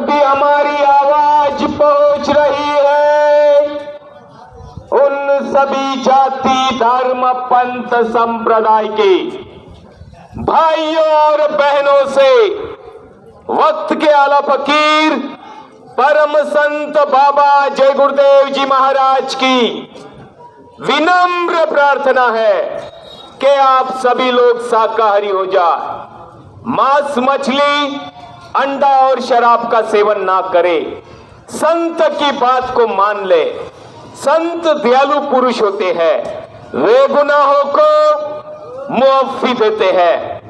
भी हमारी आवाज पहुंच रही है, उन सभी जाति धर्म पंथ संप्रदाय के भाइयों और बहनों से वक्त के आला फकीर परम संत बाबा जय गुरुदेव जी महाराज की विनम्र प्रार्थना है कि आप सभी लोग शाकाहारी हो जाए, मांस मछली अंडा और शराब का सेवन ना करें, संत की बात को मान ले। संत दयालु पुरुष होते हैं, वे गुनाहों को मुआफी देते हैं।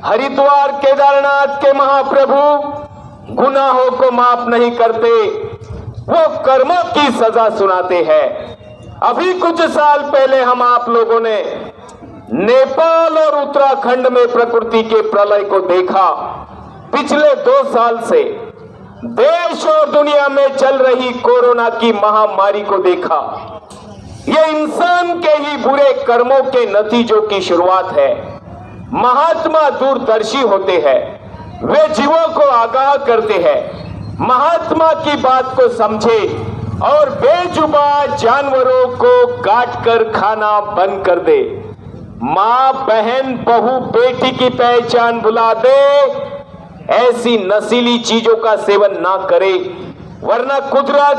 हरिद्वार केदारनाथ के महाप्रभु गुनाहों को माफ नहीं करते, वो कर्मों की सजा सुनाते हैं। अभी कुछ साल पहले हम आप लोगों ने नेपाल और उत्तराखंड में प्रकृति के प्रलय को देखा। पिछले 2 साल से देश और दुनिया में चल रही कोरोना की महामारी को देखा। ये इंसान के ही बुरे कर्मों के नतीजों की शुरुआत है। महात्मा दूरदर्शी होते हैं, वे जीवों को आगाह करते हैं। महात्मा की बात को समझे और बेजुबान जानवरों को काट कर खाना बंद कर दे। माँ बहन बहू बेटी की पहचान भुला दे, ऐसी नशीली चीजों का सेवन ना करे, वरना कुदरत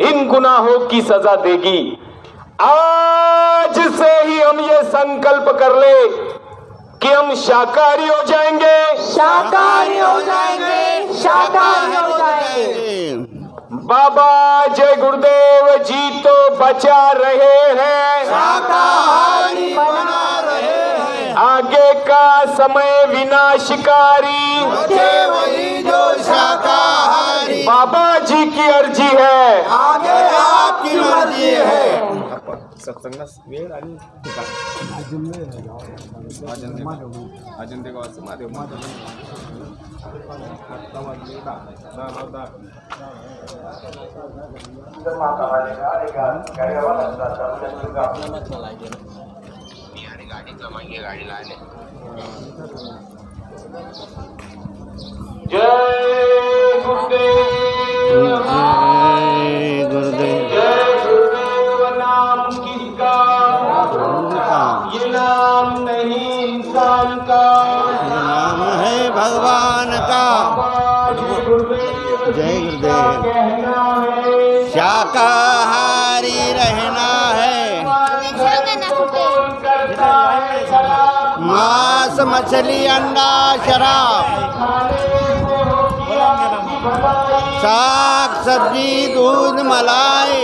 इन गुनाहों की सजा देगी। आज से ही हम ये संकल्प कर ले कि हम शाकाहारी हो जाएंगे, शाकाहारी हो जाएंगे, शाकाहारी हो जाएंगे। बाबा जय गुरुदेव जी तो बचा रहे हैं, शाकाहारी बना रहे हैं। आगे का समय विनाशकारी, बचे वही जो शाकाहारी। बाबा जी की अर्जी है, आगे आपकी मर्जी है। सत्संगास वेळ आणि अजंते गावाचं महादेव जय गुरुदेव, जय गुरुदेव। जय गुरुदेव। नाम किसका? ये नाम नहीं इंसान का, नाम है भगवान का। जय गुरुदेव। जय गुरुदेव। कहना है शाकाहारी रहना है, करता है शराब, मांस मछली अंडा शराब, साग सब्जी दूध मलाई,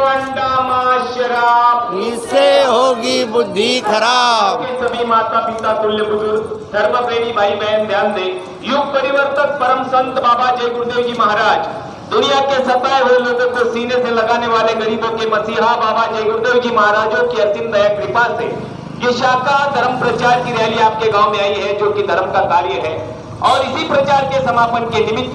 अंडा मांस शराब, इससे होगी बुद्धि खराब। सभी माता पिता तुल्य बुजुर्ग धर्म प्रेमी भाई बहन ध्यान दे। युग परिवर्तक परम संत बाबा जय गुरुदेव जी महाराज दुनिया के सताए हुए लोगों को सीने से लगाने वाले गरीबों के मसीहा बाबा जय गुरुदेव जी महाराजों की असीम दया कृपा से ये शाखा धर्म प्रचार की रैली आपके गांव में आई है, जो कि धर्म का कार्य है। और इसी प्रचार के समापन के निमित्त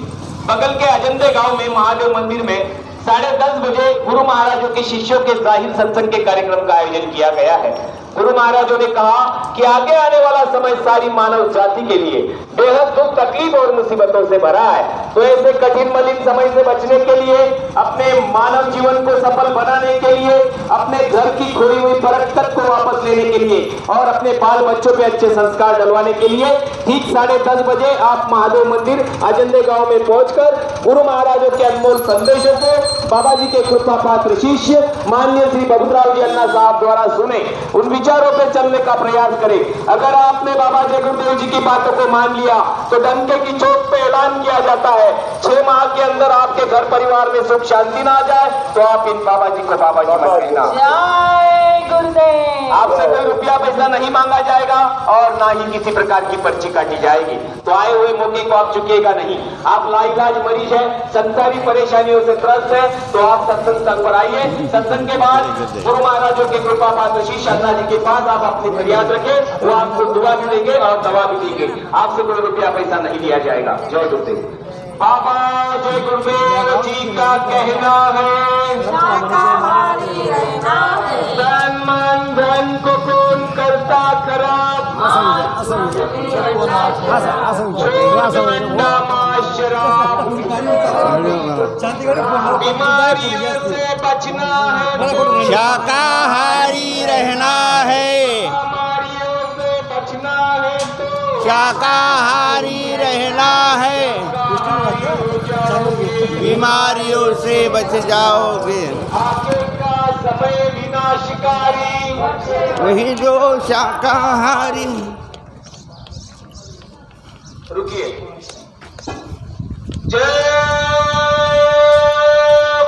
बगल के अजंदे गांव में महादेव मंदिर में 10:30 बजे गुरु महाराजों के शिष्यों के जाहिर सत्संग के कार्यक्रम का आयोजन किया गया है। गुरु महाराजों ने कहा कि आगे आने वाला समय सारी मानव जाति के लिए बेहद दुख तकलीफ और मुसीबतों से भरा है। तो ऐसे कठिन मलिन समय से बचने के लिए, अपने मानव जीवन को सफल बनाने के लिए, अपने घर की खोई हुई बरकत को वापस लेने के लिए और अपने बाल बच्चों पे अच्छे संस्कार डलवाने के लिए ठीक 10:30 बजे आप महादेव मंदिर अजंदे गांव में पहुंचकर गुरु महाराजों के अनमोल संदेशों को बाबा जी के कृपा पात्र शिष्य माननीय श्री बबूराव जी अन्ना साहब द्वारा सुने, उन विचारों पे चलने का प्रयास करें। अगर आपने बाबा जय गुरुदेव जी की बातों को मान लिया तो डंके की चोट पे ऐलान किया जाता है 6 माह के अंदर आपके घर परिवार में सुख शांति ना आ जाए तो आप इन बाबा जी को बाबा जी मत कहना। जय गुरुदेव। आपसे कोई रुपया पैसा नहीं मांगा जाएगा और ना ही किसी प्रकार की पर्ची काटी जाएगी। तो आए हुए मौके को आप चुकेगा नहीं। आप लाइलाज मरीज है, संसारी परेशानियों से त्रस्त है, तो आप सत्संग स्थल पर आइए। सत्संग के बाद गुरु महाराजों के कृपा पात्र श्री अन्ना जी के पास आप अपनी फरियाद रखें, वो आपको दुआ भी देंगे और दवा भी देंगे। आपसे कोई रुपया पैसा नहीं लिया जाएगा। जय गुरुदेव। बाबा जय गुरुदेव जी का कहना है शाकाहारी रहना है। तन मन धन को कौन करता खराब, अंडा मांस शराब, बीमारियों से बचना है, शाकाहारी रहना है, बीमारियों से बचना है, शाकाहारी रहना है, बीमारियों से बच जाओगे। आगेगा समय विनाशकारी, वही जो शाकाहारी। रुकिए। जय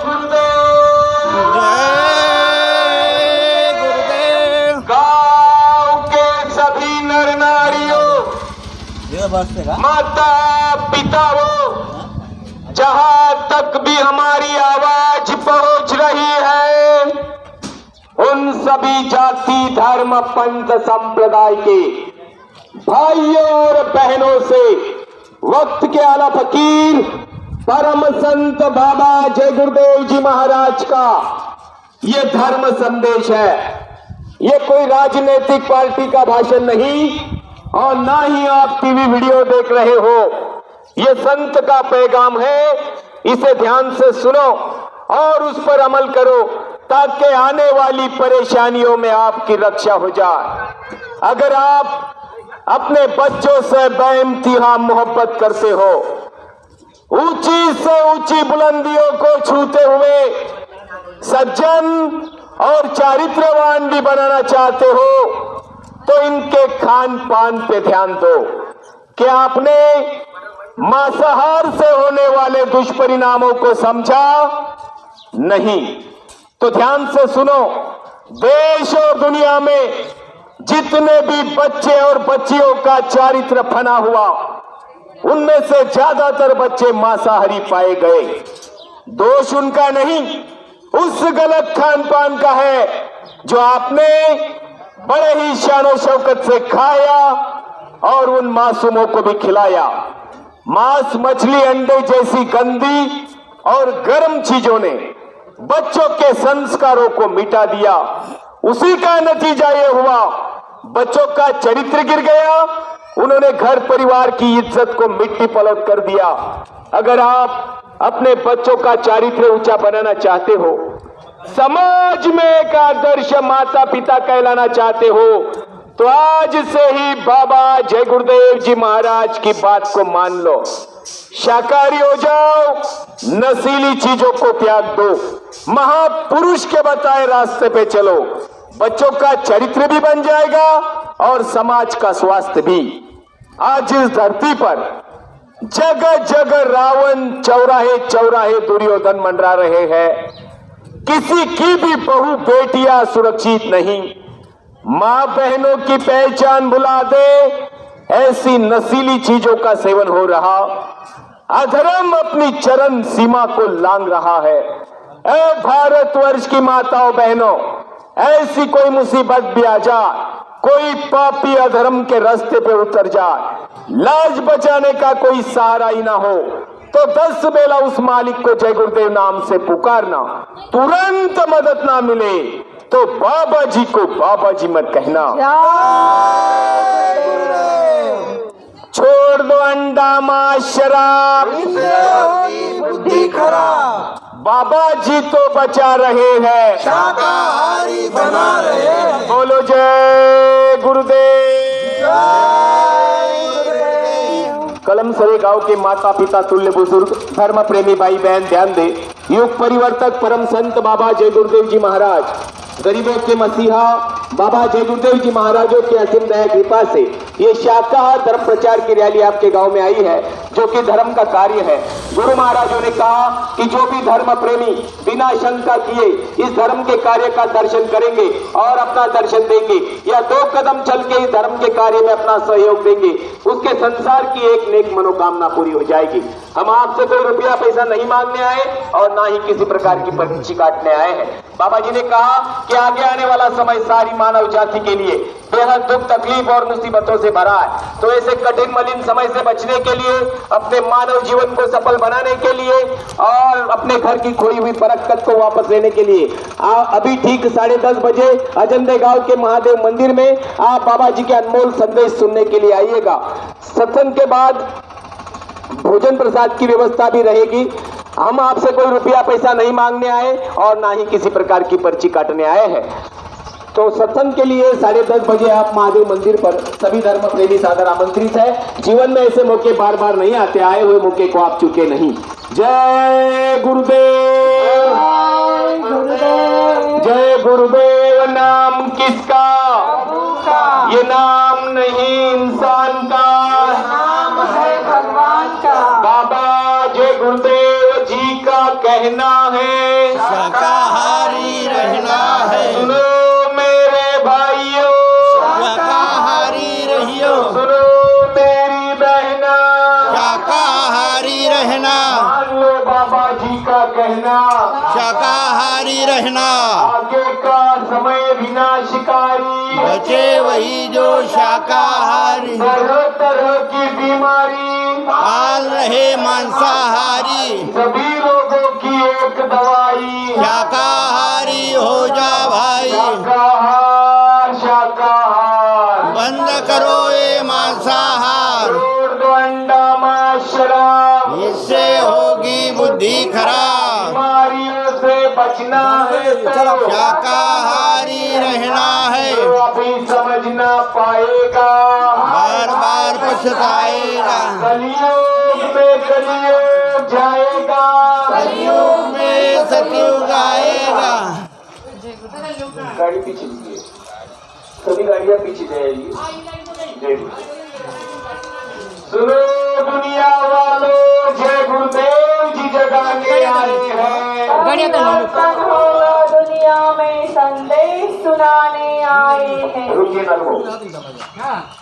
गुरुदेव। जय गुरुदेव। गांव के सभी नर नारियों, माता पिताओं, जहां तक भी हमारी आवाज पहुंच रही है, उन सभी जाति धर्म पंथ संप्रदाय के भाइयों और बहनों से वक्त के आला फकीर परम संत बाबा जय गुरुदेव जी महाराज का ये धर्म संदेश है। ये कोई राजनीतिक पार्टी का भाषण नहीं और ना ही आप टीवी वीडियो देख रहे हो। ये संत का पैगाम है, इसे ध्यान से सुनो और उस पर अमल करो ताकि आने वाली परेशानियों में आपकी रक्षा हो जाए। अगर आप अपने बच्चों से बेइंतहा मोहब्बत करते हो, ऊंची से ऊंची बुलंदियों को छूते हुए सज्जन और चारित्रवान भी बनाना चाहते हो, तो इनके खान पान पे ध्यान दो। क्या आपने मांसाहार से होने वाले दुष्परिणामों को समझा? नहीं। तो ध्यान से सुनो, देश और दुनिया में जितने भी बच्चे और बच्चियों का चारित्र फना हुआ, उनमें से ज्यादातर बच्चे मांसाहारी पाए गए। दोष उनका नहीं, उस गलत खान पान का है जो आपने बड़े ही शानो शौकत से खाया और उन मासूमों को भी खिलाया। मांस, मछली, अंडे जैसी गंदी और गर्म चीजों ने बच्चों के संस्कारों को मिटा दिया। उसी का नतीजा ये हुआ, बच्चों का चरित्र गिर गया, उन्होंने घर परिवार की इज्जत को मिट्टी पलट कर दिया। अगर आप अपने बच्चों का चरित्र ऊंचा बनाना चाहते हो, समाज में एक आदर्श माता पिता कहलाना चाहते हो, तो आज से ही बाबा जय गुरुदेव जी महाराज की बात को मान लो। शाकाहारी हो जाओ, नशीली चीजों को त्याग दो, महापुरुष के बताए रास्ते पे चलो। बच्चों का चरित्र भी बन जाएगा और समाज का स्वास्थ्य भी। आज इस धरती पर जगह जगह रावण चौराहे चौराहे दुर्योधन मंडरा रहे हैं। किसी की भी बहू बेटियां सुरक्षित नहीं। मां बहनों की पहचान भुला दे, ऐसी नशीली चीजों का सेवन हो रहा। अधर्म अपनी चरम सीमा को लांघ रहा है। ऐ भारतवर्ष की माताओं बहनों, ऐसी कोई मुसीबत भी आ जाए, कोई पापी अधर्म के रास्ते पे उतर जाए, लाज बचाने का कोई सहारा ही ना हो, तो 10 बेला उस मालिक को जय गुरुदेव नाम से पुकारना। तुरंत मदद ना मिले तो बाबा जी को बाबा जी मत कहना। छोड़ दो अंडा मांस शराब, बुद्धि खराब, बाबा जी तो बचा रहे हैं, शाकाहारी बना रहे हैं। बोलो जय गुरुदेव। कलम सरे गांव के माता पिता तुल्य बुजुर्ग धर्म प्रेमी भाई बहन ध्यान दे। युग परिवर्तक परम संत बाबा जय गुरुदेव जी महाराज, गरीबों के मसीहा बाबा जय गुरुदेव जी महाराजों की असीम दया कृपा से ये शाकाहार धर्म प्रचार की रैली आपके गांव में आई है, जो कि धर्म का कार्य है। गुरु महाराजों ने कहा कि जो भी धर्म प्रेमी बिना शंका किए इस धर्म के कार्य का दर्शन करेंगे और अपना दर्शन देंगे या 2 कदम चल के इस धर्म के कार्य में अपना सहयोग देंगे, उसके संसार की एक नेक मनोकामना पूरी हो जाएगी। हम आपसे कोई रुपया पैसा नहीं मांगने आए और ना ही किसी प्रकार की पर्ची काटने आए हैं। बाबा जी ने कहा कि आगे आने वाला समय सारी मानव जाति के लिए बेहद दुख तकलीफ और मुसीबतों से भरा है। तो ऐसे कठिन मलिन समय से बचने के लिए, अपने मानव जीवन को सफल बनाने के लिए और अपने घर की खोई हुई बरकत को वापस लेने के लिए अभी ठीक 10:30 बजे अजंदे गांव के महादेव मंदिर में आप बाबा जी के अनमोल संदेश सुनने के लिए आइएगा। सत्संग के बाद भोजन प्रसाद की व्यवस्था भी रहेगी। हम आपसे कोई रुपया पैसा नहीं मांगने आए और ना ही किसी प्रकार की पर्ची काटने आए हैं। तो सत्संग के लिए 10:30 बजे आप महादेव मंदिर पर सभी धर्म प्रेमी सादर आमंत्रित है। जीवन में ऐसे मौके बार बार नहीं आते, आए हुए मौके को आप चुके नहीं। जय गुरुदेव, जय गुरुदेव। नाम किसका? ये नाम नहीं इंसान का, नाम है भगवान का। बाबा जय गुरुदेव जी का कहना है शाकाहारी रहना है, सुनो मेरे भाइयों, शाकाहारी रहियो, सुनो मेरी बहना, शाकाहारी रहना, मान लो बाबा जी का कहना। शाकाहारी रहना, आगे का समय विनाशकारी, बचे वही जो शाकाहारी, तरह तरह की बीमारी, पाल रहे मांसाहारी, सभी रोगों की एक दवाई, शाकाहारी हो जा भाई, शाकाहार शाकाहार। बंद करो ये मांसाहार, छोड़ दो अंडा मांस शराब, इससे होगी बुद्धि खराब, बीमारियों से बचना है तो शाकाहारी रहना है, जो अभी समझ ना पाएगा बार बार पछताएगा, कलियुग में कलियुग जाएगा, कलयुग में सतयुग आएगा। गाड़ी पीछे लीजिए, सभी गाड़ियां पीछे जाएगी। जय गुरु। सुनो दुनिया वालों, जय गुरुदेव जी जगाने आए हैं। दुनिया में संदेश सुनाने आए हैं। रुकिए ना वो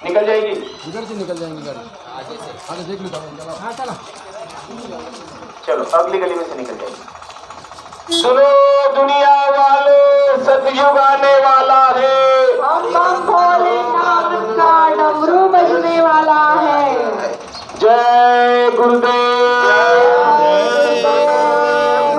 निकल जाएगी। चलो अगली गली में से निकल जाएगी। सुनो दुनिया वालों, सतयुग आने वाला है। हम बम भोले नाम का डमरू बजने वाला है। जय गुरुदेव।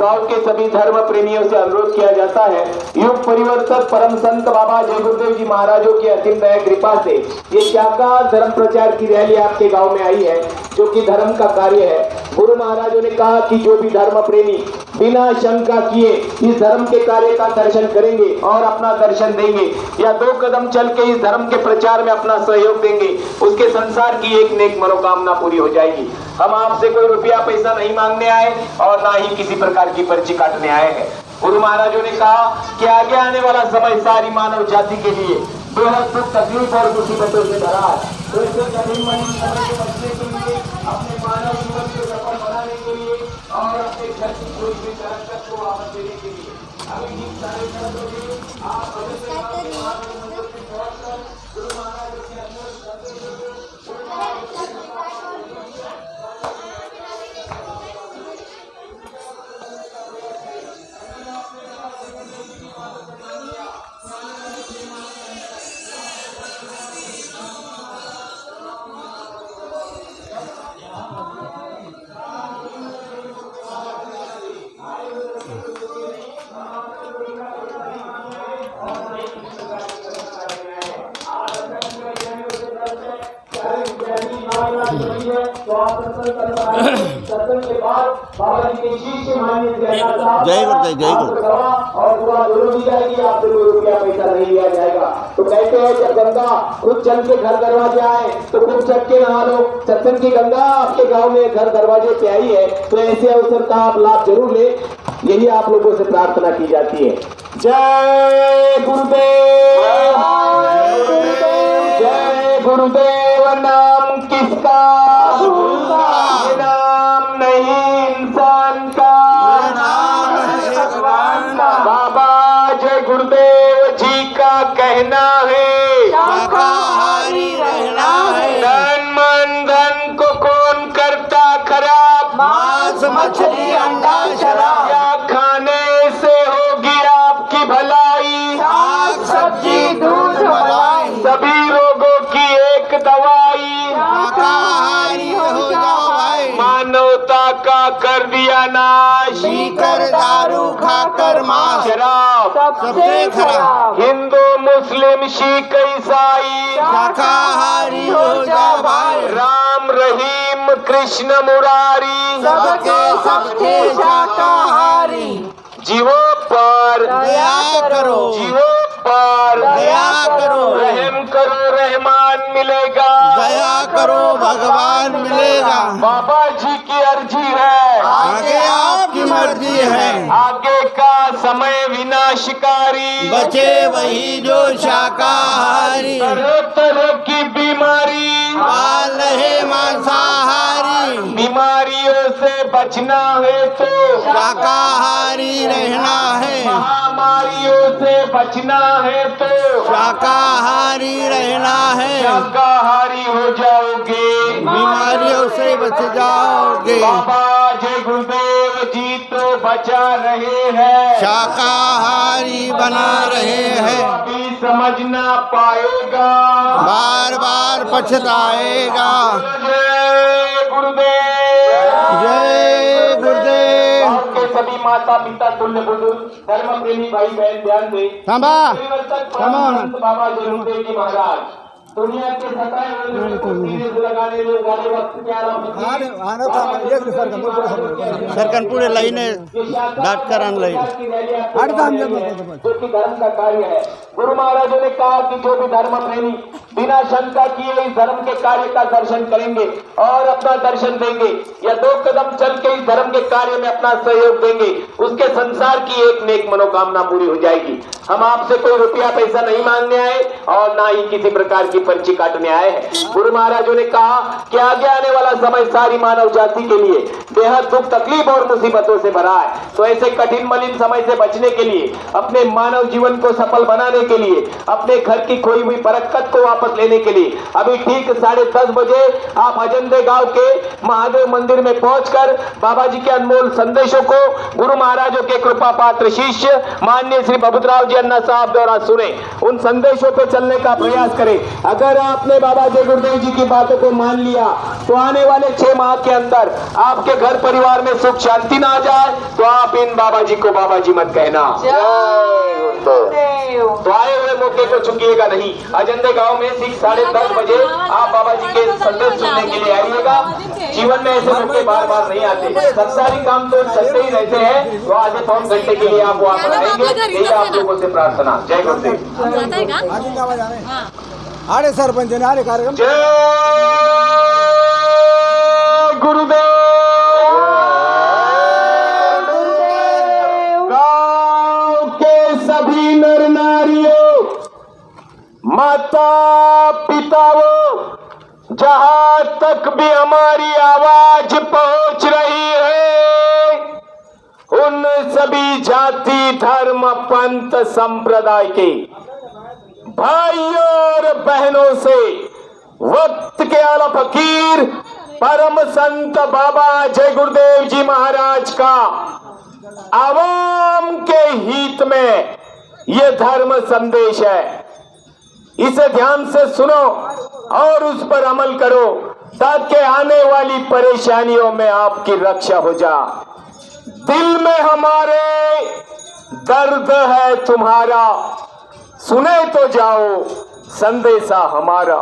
गांव के सभी धर्म प्रेमियों से अनुरोध किया जाता है, युग परिवर्तक परम संत बाबा जय गुरुदेव जी महाराजों की असीम दया कृपा से ये शाकाहार धर्म प्रचार की रैली आपके गांव में आई है, जो कि धर्म का कार्य है। गुरु महाराजों ने कहा कि जो भी धर्म प्रेमी बिना शंका किए इस धर्म के कार्य का दर्शन करेंगे और अपना दर्शन देंगे या 2 कदम चल के इस धर्म के प्रचार में अपना सहयोग देंगे, उसके संसार की एक नेक मनोकामना पूरी हो जाएगी। हम आपसे कोई रुपया पैसा नहीं मांगने आए और ना ही किसी प्रकार की पर्ची काटने आए हैं। गुरु महाराजों ने कहा कि आगे आने वाला समय सारी मानव जाति के लिए बेहद दुख तकलीफ और मुसीबतों से भरा है। तो इससे कठिन समय से बचने के लिए, अपने मानव जीवन को सफल बनाने के लिए और अपने घर की कोई भी तरक्कत को वापस देने के लिए अभी ठीक सारे करोगे आप अवश्य अपने मानव मंदिर में पहुंचकर गुरु महाराजों के अनुरोध करते हुए जय गुरुदेव, जय गुरुदेव। और दुआ जरूर दी जाएगी, आपसे कोई रुपया पैसा नहीं लिया जाएगा। तो कहते हैं जब गंगा खुद चल के घर दरवाजे आए तो खुद चढ़ के नहा लो। सत्संग की गंगा आपके गांव में घर दरवाजे पे आई है, तो ऐसे अवसर का आप लाभ जरूर ले, यही आप लोगों से प्रार्थना की जाती है। जय गुरुदेव, जय गुरुदेव। नाम किसका? ये नाम नहीं इंसान का, नाम है भगवान का। बाबा जय गुरुदेव जी का कहना है शाकाहारी रहना है, धन मन धन को कौन करता खराब, मांस मछली अंडा शराब, क्या खाने से होगी आपकी भलाई, साग सब्जी दूध मलाई, सभी रोगों की एक दवाई, शाकाहारी हो जाओ भाई, मानवता का कर दिया नाश, पीकर दारू खाकर मांस, शराब, सबसे खराब, हिंदू मुस्लिम सिख ईसाई, शाकाहारी हो जाओ भाई, राम रहीम कृष्ण कृष्ण मुरारी सबके सबके शाकाहारी जीवों पर दया करो जीवों पर दया करो रहम करो, रहमान मिलेगा। दया करो भगवान मिलेगा। बाबा जी की अर्जी है, आगे आपकी मर्जी है। आगे का समय विनाशकारी, बचे वही जो शाकाहारी। तरह तरह की बीमारी, पाल रहे मांसाहारी। बीमारियों से बचना है तो शाकाहारी रहना है। महामारियों से बचना है तो शाकाहारी रहना है। शाकाहारी हो जाओगे, बीमारियों से बच जाओगे। बाबा जय गुरुदेव जी तो बचा रहे हैं, शाकाहारी बना रहे हैं। अभी समझ ना पाएगा, बार बार पछताएगा। जय गुरुदेव। जय गुरुदेव। आपके सभी माता पिता तुल्य बुजुर्ग धर्म प्रेमी भाई बहन ध्यान दें। थांबा परिवर्तक परम संत बाबा जय गुरुदेव जी महाराज दुनिया के सताए हुए लोगों को सीने लगाने में वाले वक्त के सरकन पुढे लाईन दाटकर आणलंय। जो कि धर्म का कार्य है। गुरु महाराजों ने कहा कि जो भी धर्म प्रेमी बिना शंका किए इस धर्म के कार्य का दर्शन करेंगे और अपना दर्शन देंगे या 2 कदम चल के इस धर्म के कार्य में अपना सहयोग देंगे, उसके संसार की एक नेक मनोकामना पूरी हो जाएगी। हम आपसे कोई रुपया पैसा नहीं मांगने आए और ना ही किसी प्रकार की पर्ची काटने आए हैं। गुरु महाराजों ने कहा कि आगे आने वाला समय सारी मानव जाति के लिए बेहद दुख तकलीफ और मुसीबतों से भरा है। तो ऐसे कठिन मलिन समय से बचने के लिए, अपने मानव जीवन को सफल बनाने के लिए, अपने घर की खोई हुई बरकत को वापस लेने के लिए अभी ठीक 10:30 बजे आप अजंदे गांव के महादेव मंदिर में पहुंचकर बाबा जी के अनमोल संदेशों को गुरु महाराजों के कृपा पात्र शिष्य माननीय श्री बबूतराव जी अन्ना साहब द्वारा सुने। उन संदेशों पे चलने का प्रयास करें। अगर आपने बाबा जय गुरुदेव जी की बातों को मान लिया तो आने वाले 6 माह के अंदर आपके घर परिवार में सुख शांति ना आ जाए तो आप इन बाबा जी को बाबा जी मत कहना। तो आए हुए मौके को चुकिएगा नहीं। अजंदे गांव में ठीक 10:30 बजे आप बाबा जी के संदेश सुनने के लिए आइएगा। जीवन में ऐसे मौके बार बार नहीं आते, संसारी काम तो चलते ही रहते हैं। तो आधे पौन घंटे के लिए आप वहाँ पर आएंगे, यही आप लोगों से प्रार्थना। जय गुरुदेव। अरे सरपंच ने अरे कार्यक्रम जय गुरुदेव। गांव के सभी नर नारियों, माता पिताओं, जहां तक भी हमारी आवाज पहुंच रही है, उन सभी जाति धर्म पंथ संप्रदाय के भाइयों और बहनों से वक्त के आला फकीर परम संत बाबा जय गुरुदेव जी महाराज का आवाम के हित में ये धर्म संदेश है। इसे ध्यान से सुनो और उस पर अमल करो ताकि आने वाली परेशानियों में आपकी रक्षा हो जाए। दिल में हमारे दर्द है तुम्हारा, सुने तो जाओ संदेशा हमारा,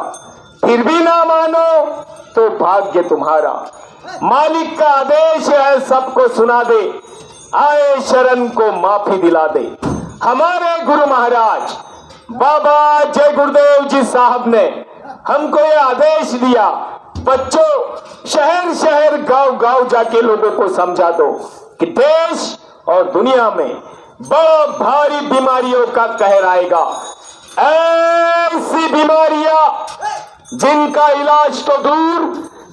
फिर भी ना मानो तो भाग्य तुम्हारा। मालिक का आदेश है सबको सुना दे, आए शरण को माफी दिला दे। हमारे गुरु महाराज बाबा जय गुरुदेव जी साहब ने हमको ये आदेश दिया, बच्चों शहर शहर गांव गांव जाके लोगों को समझा दो कि देश और दुनिया में बड़ा भारी बीमारियों का कहर आएगा। ऐसी बीमारियां जिनका इलाज तो दूर,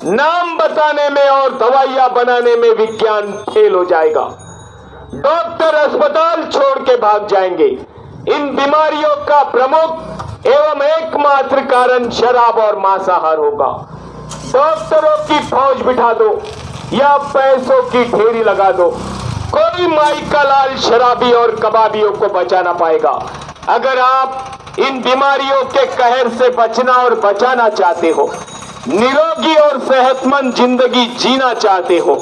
नाम बताने में और दवाइयां बनाने में विज्ञान फेल हो जाएगा। डॉक्टर अस्पताल छोड़ के भाग जाएंगे। इन बीमारियों का प्रमुख एवं एकमात्र कारण शराब और मांसाहार होगा। डॉक्टरों की फौज बिठा दो या पैसों की ढेरी लगा दो, कोई माई का लाल शराबी और कबाबियों को बचा ना पाएगा। अगर आप इन बीमारियों के कहर से बचना और बचाना चाहते हो, निरोगी और सेहतमंद जिंदगी जीना चाहते हो,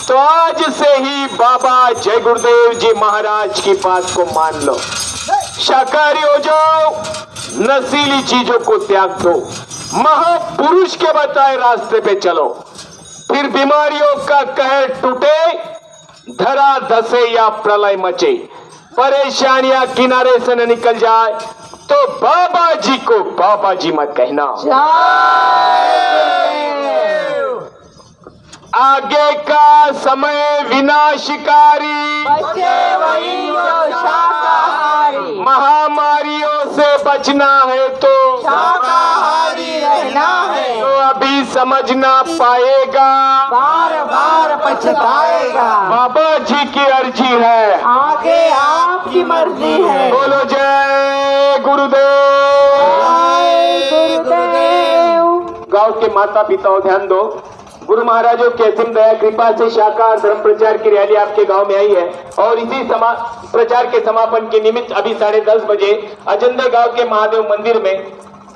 तो आज से ही बाबा जय गुरुदेव जी महाराज की बात को मान लो। शाकाहारी हो जाओ, नशीली चीजों को त्याग दो, महापुरुष के बताए रास्ते पे चलो, फिर बीमारियों का कहर टूटे, धरा धसे या प्रलय मचे, परेशानियां किनारे से न निकल जाए तो बाबा जी को बाबा जी मत कहना। आगे का समय विनाशकारी, बचे वही जो शाकाहारी, महामारियों से बचना है तो शाकाहारी रहना है, तो अभी समझना पाएगा, बार बार पछताएगा। बाबा जी की अर्जी है, आगे आपकी मर्जी है। बोलो जय गुरुदेव। जय गुरुदेव। गांव के माता पिताओं ध्यान दो, गुरु महाराजों की असीम दया कृपा से शाकाहार धर्म प्रचार की रैली आपके गांव में आई है और इसी प्रचार के समापन के निमित्त अभी 10:30 बजे अजंदे गांव के महादेव मंदिर में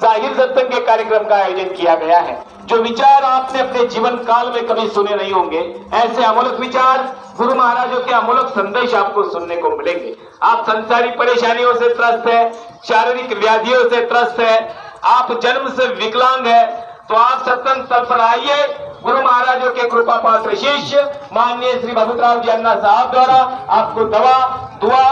जाहिर सत्संग के कार्यक्रम का आयोजन किया गया है। जो विचार आपने अपने जीवन काल में कभी सुने नहीं होंगे, ऐसे अमूलक विचार, गुरु महाराजों के अमूलक संदेश आपको सुनने को मिलेंगे। आप संसारी परेशानियों से त्रस्त है, शारीरिक व्याधियों से त्रस्त है, आप जन्म से विकलांग है, तो आप सत्संग स्थल पर आइए। गुरु महाराजों के कृपा पात्र शिष्य माननीय श्री भगवतराव जी अन्ना साहब द्वारा आपको दवा दुआ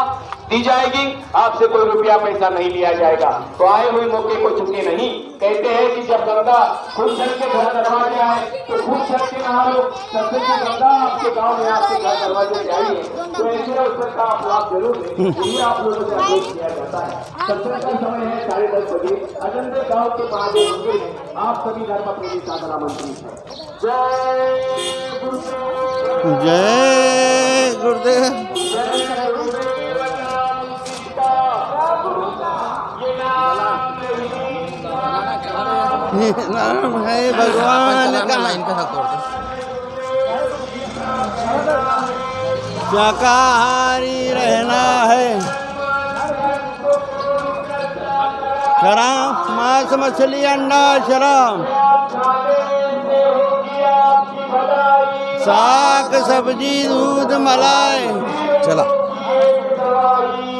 दी जाएगी, आपसे कोई रुपया पैसा नहीं लिया जाएगा। तो आए हुए मौके को चुके नहीं। कहते हैं कि जब गंगा खूब चल के घर दरवाजे आए तो खूब चल के नहा लो, सबसे गंगा आपके गांव में आपके घर दरवाजे जाइए तो ऐसे अवसर का आप लाभ जरूर लें। यही आप लोगों से अनुरोध किया जाता है। सत्संग का समय है 10:30 बजे अजंदे गांव के महादेव मंदिर में। आप सभी धर्म प्रेमी सादर आमंत्रित है। जय गुरुदेव। जय गुरुदेव। ये नाम है भगवान का, शाकाहारी रहना है। शराब मांस मछली अंडा शराब, साग सब्जी दूध मलाई, चला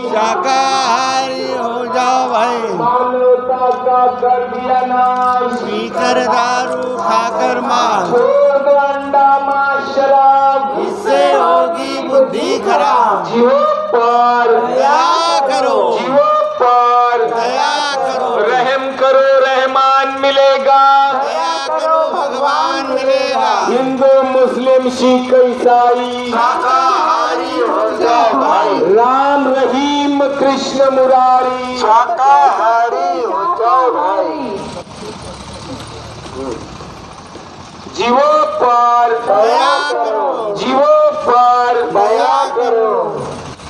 शाकाहारी हो जाओ भाई। मानवता का कर दिया नाश, पीकर दारू खाकर मांस, अंडा मांस शराब, इससे होगी बुद्धि खराब। जीवों पर दया करो, जीवों पर दया करो, रहम करो, रहमान मिलेगा। दया करो भगवान मिलेगा। हिंदू मुस्लिम सिख ईसाई शाकाहारी हो जाओ भाई। राम रहीम कृष्ण मुरारी शाकाहारी हो जाओ भाई। जीवों पर दया करो, जीवों पर दया करो।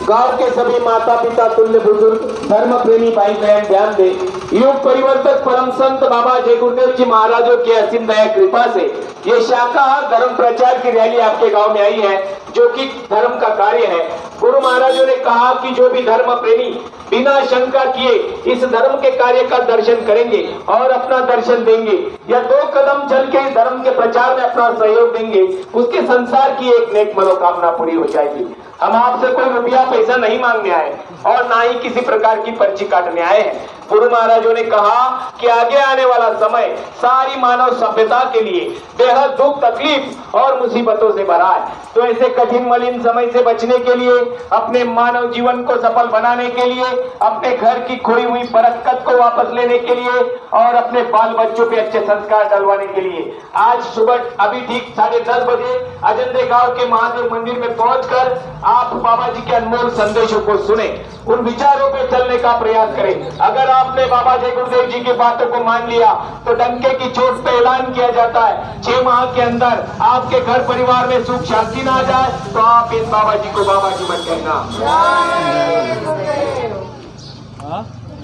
गांव के सभी माता पिता तुल्य बुजुर्ग धर्म प्रेमी भाई बहन ध्यान दे। युग परिवर्तक परम संत बाबा जय गुरुदेव जी महाराजों की असीम दया कृपा से ये शाकाहार धर्म प्रचार की रैली आपके गांव में आई है, जो कि धर्म का कार्य है। गुरु महाराजों ने कहा कि जो भी धर्म प्रेमी बिना शंका किए इस धर्म के कार्य का दर्शन करेंगे और अपना दर्शन देंगे या 2 कदम चल के इस धर्म के प्रचार में अपना सहयोग देंगे, उसके संसार की एक नेक मनोकामना पूरी हो जाएगी। हम आपसे कोई रुपया पैसा नहीं मांगने आए और ना ही किसी प्रकार की पर्ची काटने आए हैं। गुरु महाराजों ने कहा कि आगे आने वाला समय सारी मानव सभ्यता के लिए बेहद दुख तकलीफ और मुसीबतों से भरा है। तो ऐसे कठिन मलिन समय से बचने के लिए, अपने मानव जीवन को सफल बनाने के लिए, अपने घर की खोई हुई बरकत को वापस लेने के लिए और अपने बाल बच्चों पे अच्छे संस्कार डलवाने के लिए आज सुबह अभी ठीक 10:30 बजे अजंदे गांव के महादेव मंदिर में पहुंचकर आप बाबा जी के अनमोल संदेशों को सुने, उन विचारों पे चलने का प्रयास करें। अगर आपने बाबा जय गुरुदेव जी की बातों को मान लिया तो डंके की चोट पे ऐलान किया जाता है 6 माह के अंदर आपके घर परिवार में सुख शांति ना आ जाए तो आप इन बाबा जी को बाबा जी मत कहना।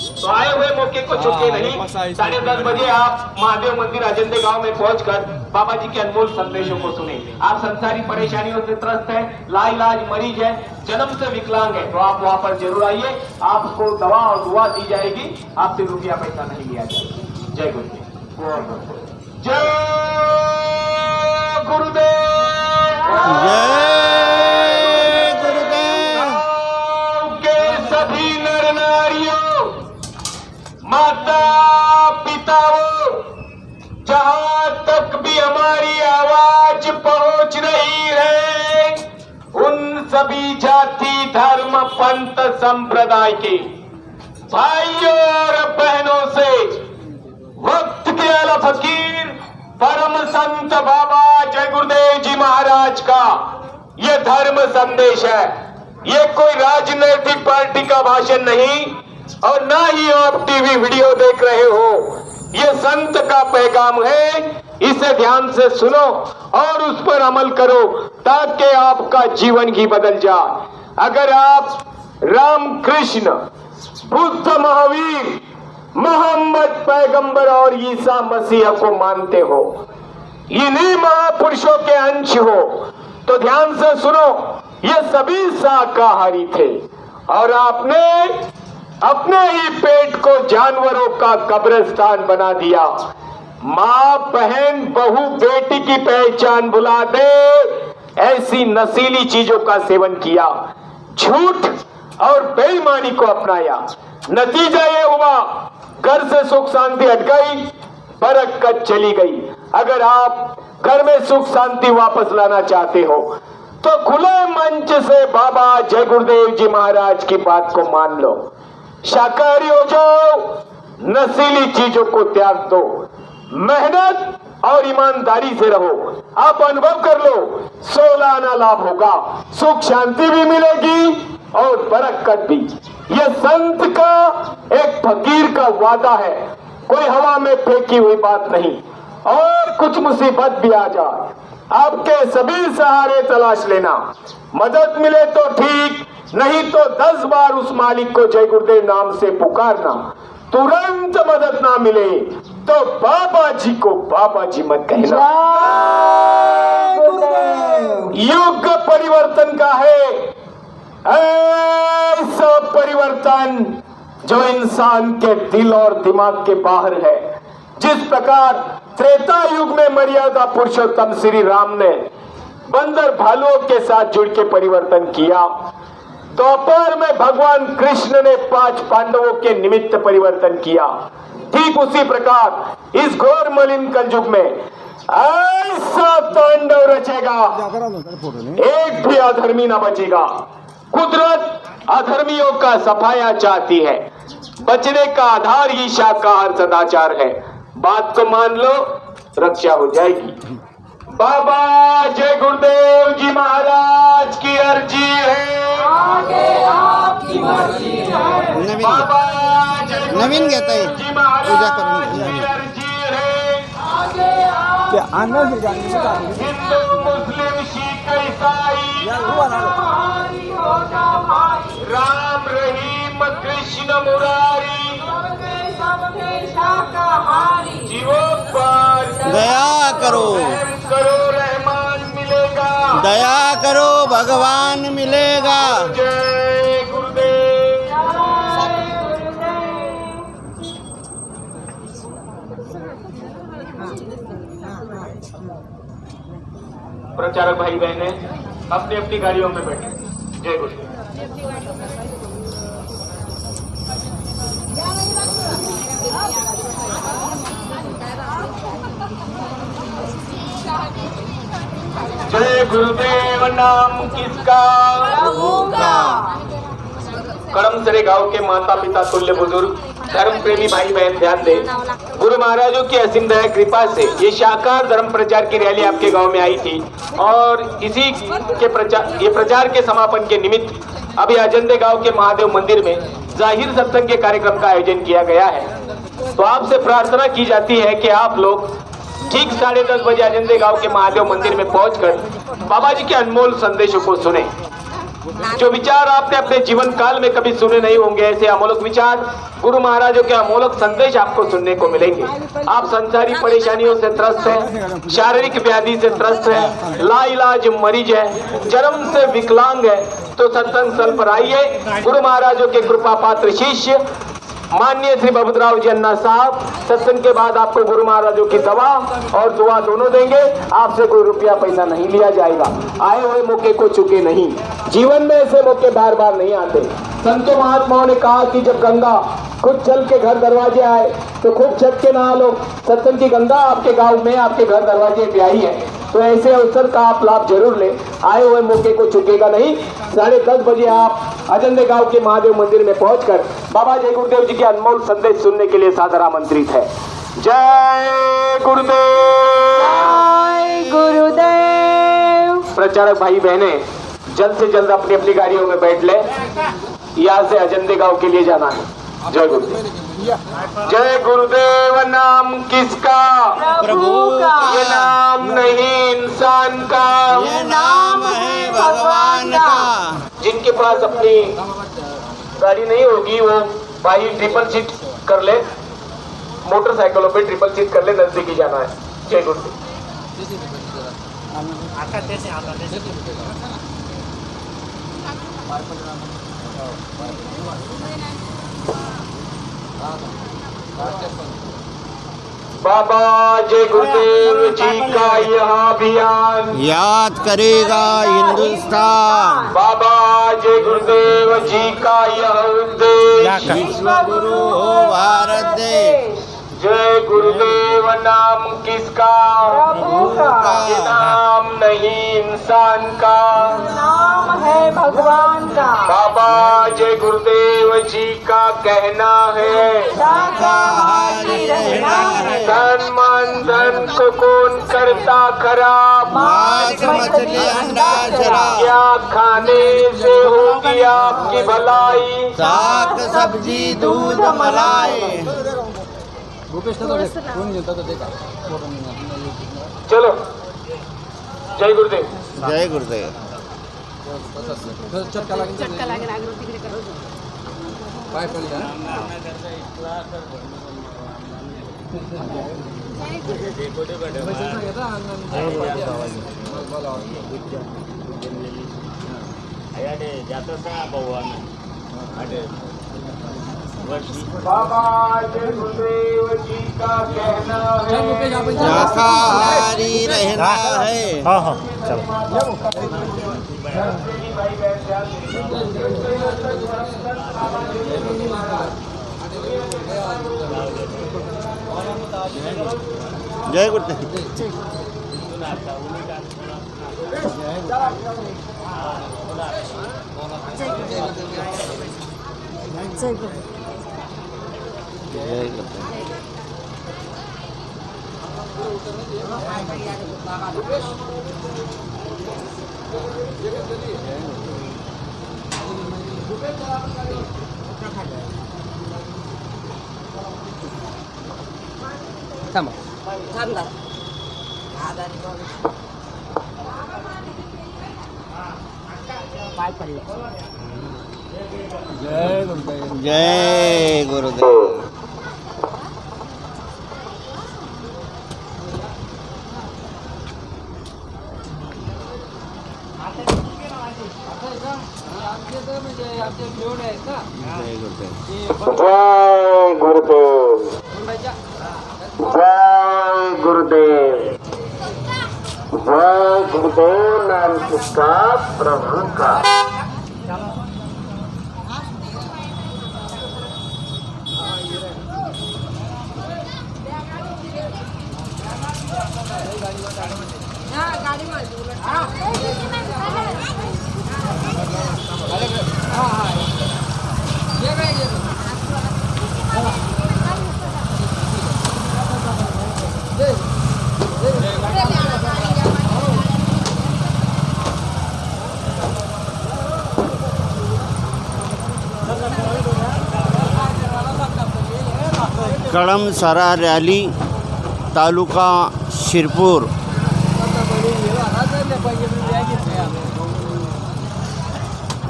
तो आए हुए मौके को चुके नहीं। 10:30 बजे आप महादेव मंदिर अजंदे गांव में पहुंचकर बाबा जी के अनमोल संदेशों को सुने। आप संसारी परेशानियों से त्रस्त है, लाइलाज मरीज है, जन्म से विकलांग है, तो आप वहां पर जरूर आइए। आपको दवा और दुआ दी जाएगी, आपसे रुपया पैसा नहीं लिया जाएगा। जय गुरुदेव। जय गुरुदेव। जय गुरुदेव। के सभी नर नारियों, माता पिताओं, जहां तक भी हमारी आवाज जाति धर्म पंथ संप्रदाय के भाइयों और बहनों से वक्त के आला फकीर परम संत बाबा जय गुरुदेव जी महाराज का ये धर्म संदेश है। ये कोई राजनीतिक पार्टी का भाषण नहीं और ना ही आप टीवी वीडियो देख रहे हो। ये संत का पैगाम है, इसे ध्यान से सुनो और उस पर अमल करो ताकि आपका जीवन ही बदल जाए। अगर आप राम कृष्ण बुद्ध महावीर मोहम्मद पैगंबर और ईसा मसीह को मानते हो, इन्हीं महापुरुषों के अंश हो, तो ध्यान से सुनो, ये सभी शाकाहारी थे और आपने अपने ही पेट को जानवरों का कब्रिस्तान बना दिया। माँ बहन बहू बेटी की पहचान भुला दे ऐसी नशीली चीजों का सेवन किया, झूठ और बेईमानी को अपनाया। नतीजा ये हुआ, घर से सुख शांति हट गई, बरकत चली गई। अगर आप घर में सुख शांति वापस लाना चाहते हो तो खुले मंच से बाबा जय गुरुदेव जी महाराज की बात को मान लो, शाकाहारी हो जाओ, नशीली चीजों को त्याग दो, मेहनत और ईमानदारी से रहो। आप अनुभव कर लो, 16 आना लाभ होगा, सुख शांति भी मिलेगी और बरकत भी। यह संत का एक फकीर का वादा है, कोई हवा में फेंकी हुई बात नहीं। और कुछ मुसीबत भी आ जाए, आपके सभी सहारे तलाश लेना, मदद मिले तो ठीक, नहीं तो 10 बार उस मालिक को जय गुरुदेव नाम से पुकारना। तुरंत मदद ना मिले तो बाबा जी को बाबा जी मत कहना। युग परिवर्तन का है, ऐसा परिवर्तन जो इंसान के दिल और दिमाग के बाहर है। जिस प्रकार त्रेता युग में मर्यादा पुरुषोत्तम श्री राम ने बंदर भालुओं के साथ जुड़ के परिवर्तन किया, दोपहर में भगवान कृष्ण ने 5 पांडवों के निमित्त परिवर्तन किया। ठीक उसी प्रकार इस घोर मलिन कलयुग में ऐसा तांडव रचेगा, एक भी अधर्मी ना बचेगा। कुदरत अधर्मियों का सफाया चाहती है, बचने का आधार ही शाकाहार सदाचार है। बात को मान लो, रक्षा हो जाएगी। बाबा जय गुरुदेव जी महाराज की अर्जी है, आगे आपकी मर्जी है। बाबा जय नवीन घेता गुरुदेव जी महाराज की अर्जी है, आगे हिंदू मुस्लिम सिख ईसाई हमारी होगा भाई, राम रहीम कृष्ण मुरारी सबके शाकाहारी, जीवों पर दया करो, रहम करो, रहमान मिलेगा। दया करो, भगवान मिलेगा। जय गुरुदेव। प्रचारक भाई बहने अपनी अपनी गाड़ियों में बैठे। जय गुरुदेव। जय गुरुदेव नाम किसका? कड़मसरे गांव के माता पिता तुल्य बुजुर्ग धर्म प्रेमी भाई बहन ध्यान दें। गुरु महाराजों की असीम दया कृपा से ये शाकाहार धर्म प्रचार की रैली आपके गांव में आई थी और इसी के प्रचार के समापन के निमित्त अभी अजंदे गांव के महादेव मंदिर में जाहिर सत्संग के कार्यक्रम का आयोजन किया गया है। तो आपसे प्रार्थना की जाती है कि आप लोग ठीक 10:30 बजे अजंदे गांव के महादेव मंदिर में पहुंचकर बाबा जी के अनमोल संदेशों को सुने। जो विचार आपने अपने जीवन काल में कभी सुने नहीं होंगे, ऐसे अमोलक विचार, गुरु महाराजों के अमोलक संदेश आपको सुनने को मिलेंगे। आप संसारी परेशानियों से त्रस्त हैं, शारीरिक व्याधि से त्रस्त हैं, लाइलाज मरीज है, जन्म से विकलांग है, तो सत्संग स्थल पर आइए। गुरु महाराजों के कृपा पात्र शिष्य माननीय श्री बबुतराव जी अन्ना साहब सत्संग के बाद आपको गुरु महाराजों की दवा और दुआ दोनों देंगे। आपसे कोई रुपया पैसा नहीं लिया जाएगा। आए हुए मौके को चुके नहीं, जीवन में ऐसे मौके बार बार नहीं आते। संतों महात्माओं ने कहा कि जब गंगा खुद चल के घर दरवाजे आए तो खूब छट के नहा लो। सत्संग की गंगा आपके गांव में आपके घर दरवाजे पे आई है। तो ऐसे अवसर का आप लाभ जरूर लें। आए हुए मौके को चुकेगा नहीं। 10:30 बजे आप अजंदे गांव के महादेव मंदिर में पहुंचकर बाबा जय गुरुदेव जी के अनमोल संदेश सुनने के लिए सादर आमंत्रित है। जय गुरुदेव। जय गुरुदेव। प्रचारक भाई बहने जल्द से जल्द अपनी अपनी गाड़ियों में बैठ ले। यहाँ से अजंदे गांव के लिए जाना है। जय गुरुदेव। जय गुरुदेव नाम किसका? प्रभु का। ये नाम नहीं इंसान का, ये नाम है भगवान का। जिनके पास अपनी गाड़ी नहीं होगी वो भाई ट्रिपल सीट कर ले, मोटरसाइकिलों पे ट्रिपल सीट कर ले, नजदीकी जाना है। जय गुरुदेव। बाबा जय गुरुदेव जी का यह अभियान याद करेगा हिंदुस्तान। बाबा जय गुरुदेव जी का यह उद्देश्य विश्व गुरु हो भारत देश। जय गुरुदेव नाम किसका? प्रभु का। ये नाम नहीं इंसान का, नाम है भगवान का। बाबा जय गुरुदेव जी का कहना है शाकाहारी रहना है। तन मन धन को कौन करता खराब? मांस मछली अंडा शराब। क्या खाने से होगी आपकी भलाई? साग सब्जी दूध मलाई। चलो जय गुरुदेव। जय गुरुदेव। बाबा जय गुरुदेव जी का कहना है शाकाहारी रहना है। जय गुरुदेव। जय गुरुदेव। जय गुरुदेव। जय गुरुदेव। जय गुरुदेव। जय गुरुदेव। जय गुरुदेव नाम किसका? प्रभु का। कळमसरा रॅली तालुका शिरपूर